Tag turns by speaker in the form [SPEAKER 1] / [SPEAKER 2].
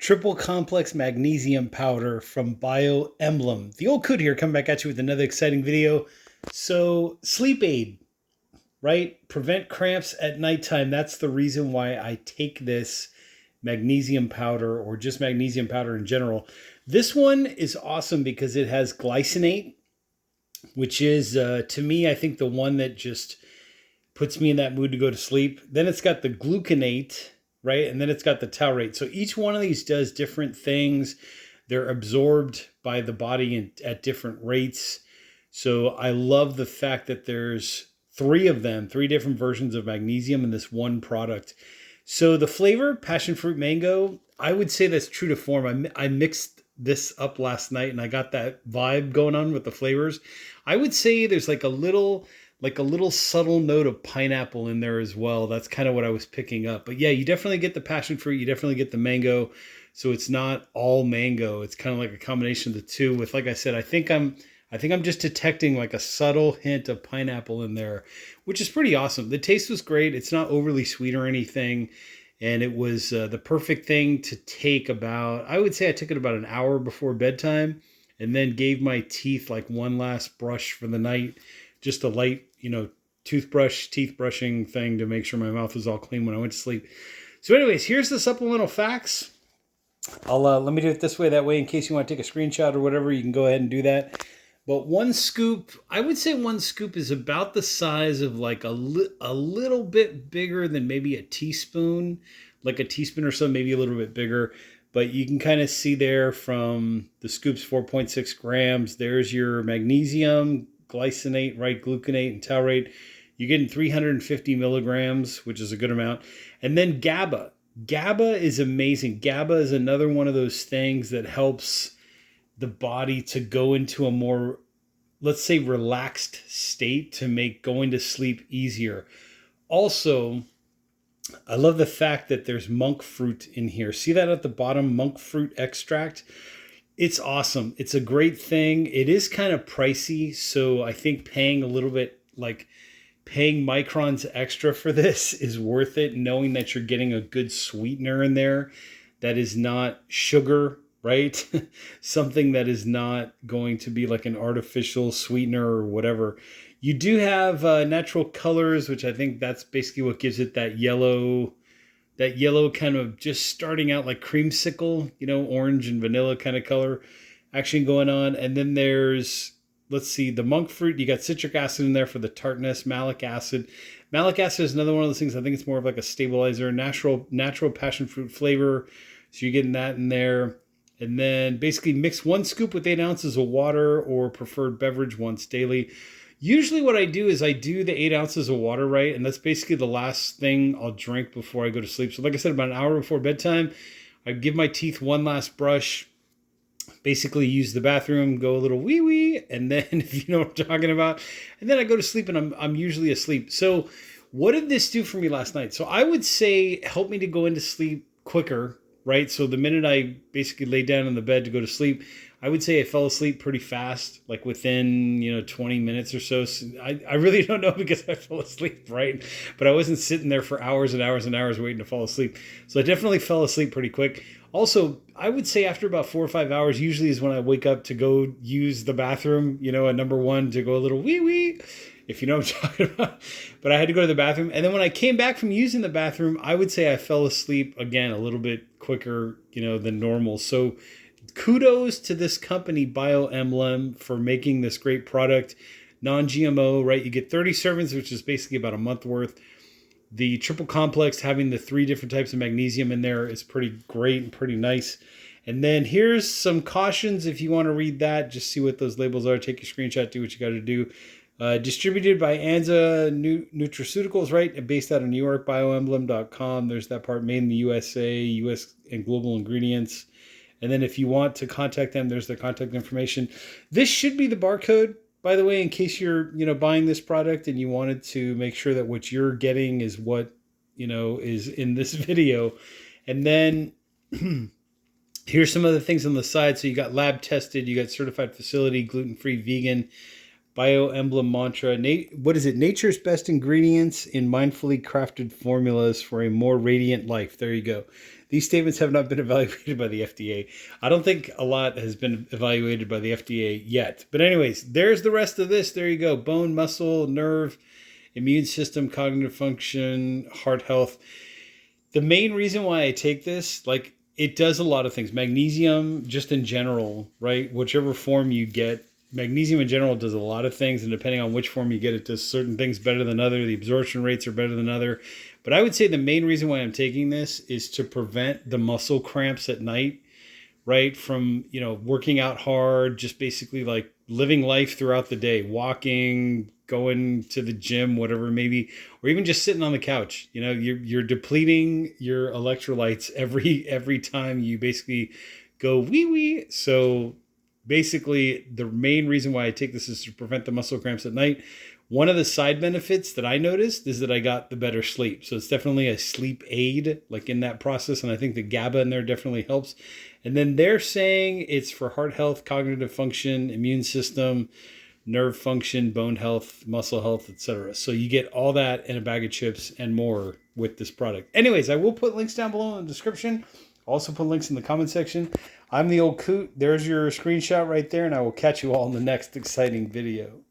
[SPEAKER 1] triple complex magnesium powder from BioEmblem. The old Coot here coming back at you with another exciting video. So sleep aid, right? Prevent cramps at nighttime. That's the reason why I take this magnesium powder or just magnesium powder in general. This one is awesome because it has glycinate, which is to me, I think the one that just puts me in that mood to go to sleep. Then it's got the gluconate, right? And then it's got the taurate. So each one of these does different things. They're absorbed by the body at different rates. So I love the fact that there's three of them, three different versions of magnesium in this one product. So the flavor, passion fruit mango, I would say that's true to form. I mixed this up last night and I got that vibe going on with the flavors. I would say there's like a little subtle note of pineapple in there as well. That's kind of what I was picking up. But yeah, you definitely get the passion fruit. You definitely get the mango. So it's not all mango. It's kind of like a combination of the two with, like I said, I think I'm just detecting like a subtle hint of pineapple in there, which is pretty awesome. The taste was great. It's not overly sweet or anything. And it was the perfect thing to take I would say I took it about an hour before bedtime and then gave my teeth like one last brush for the night. Just a light, teeth brushing thing to make sure my mouth was all clean when I went to sleep. So anyways, here's the supplemental facts. Let me do it this way. That way, in case you want to take a screenshot or whatever, you can go ahead and do that. But one scoop, I would say one scoop is about the size of like a little bit bigger than maybe a teaspoon, like a teaspoon or so, maybe a little bit bigger. But you can kind of see there from the scoop's 4.6 grams. There's your magnesium, glycinate, right? Gluconate and taurate. You're getting 350 milligrams, which is a good amount. And then GABA. GABA is amazing. GABA is another one of those things that helps the body to go into a more, let's say, relaxed state to make going to sleep easier. Also, I love the fact that there's monk fruit in here. See that at the bottom, monk fruit extract? It's awesome. It's a great thing. It is kind of pricey, so I think paying a little bit, like paying microns extra for this is worth it, knowing that you're getting a good sweetener in there that is not sugar, right? Something that is not going to be like an artificial sweetener or whatever. You do have natural colors, which I think that's basically what gives it that yellow kind of just starting out like creamsicle, orange and vanilla kind of color action going on. And then there's, let's see, the monk fruit. You got citric acid in there for the tartness, malic acid. Malic acid is another one of those things. I think it's more of like a stabilizer, natural passion fruit flavor. So you're getting that in there. And then basically mix 1 scoop with 8 ounces of water or preferred beverage once daily. Usually what I do is I do the 8 ounces of water, right? And that's basically the last thing I'll drink before I go to sleep. So like I said, about an hour before bedtime, I give my teeth one last brush, basically use the bathroom, go a little wee-wee, and then, if you know what I'm talking about, and then I go to sleep and I'm usually asleep. So what did this do for me last night? So I would say help me to go into sleep quicker, right? So the minute I basically lay down in the bed to go to sleep, I would say I fell asleep pretty fast, like within, 20 minutes or so. I really don't know because I fell asleep, right? But I wasn't sitting there for hours and hours and hours waiting to fall asleep. So I definitely fell asleep pretty quick. Also, I would say after about 4 or 5 hours, usually is when I wake up to go use the bathroom, at number one, to go a little wee-wee, if you know what I'm talking about. But I had to go to the bathroom. And then when I came back from using the bathroom, I would say I fell asleep again a little bit quicker, than normal. So kudos to this company, BioEmblem, for making this great product. Non-GMO, right? You get 30 servings, which is basically about a month worth. The triple complex, having the 3 different types of magnesium in there, is pretty great and pretty nice. And then here's some cautions if you want to read that. Just see what those labels are. Take a screenshot, do what you got to do. Distributed by Anza Nutraceuticals, right? Based out of New York, bioemblem.com. There's that part, made in the USA, US and global ingredients. And then if you want to contact them, there's their contact information. This should be the barcode, by the way, in case you're, buying this product and you wanted to make sure that what you're getting is what, is in this video. And then here's some other things on the side. So you got lab tested, you got certified facility, gluten-free, vegan, BioEmblem mantra. What is it? Nature's best ingredients in mindfully crafted formulas for a more radiant life. There you go. These statements have not been evaluated by the FDA. I don't think a lot has been evaluated by the FDA yet. But anyways, there's the rest of this. There you go. Bone, muscle, nerve, immune system, cognitive function, heart health. The main reason why I take this, like, it does a lot of things. Magnesium, just in general, right? Whichever form you get, magnesium in general does a lot of things, and depending on which form you get, it does certain things better than other. The absorption rates are better than other. But I would say the main reason why I'm taking this is to prevent the muscle cramps at night, right? From, working out hard, just basically like living life throughout the day, walking, going to the gym, whatever, maybe, or even just sitting on the couch. You're depleting your electrolytes every time you basically go wee wee. So basically, the main reason why I take this is to prevent the muscle cramps at night. One of the side benefits that I noticed is that I got the better sleep. So it's definitely a sleep aid, like in that process. And I think the GABA in there definitely helps. And then they're saying it's for heart health, cognitive function, immune system, nerve function, bone health, muscle health, etc. So you get all that in a bag of chips and more with this product. Anyways, I will put links down below in the description. Also put links in the comment section. I'm the old Coot. There's your screenshot right there, and I will catch you all in the next exciting video.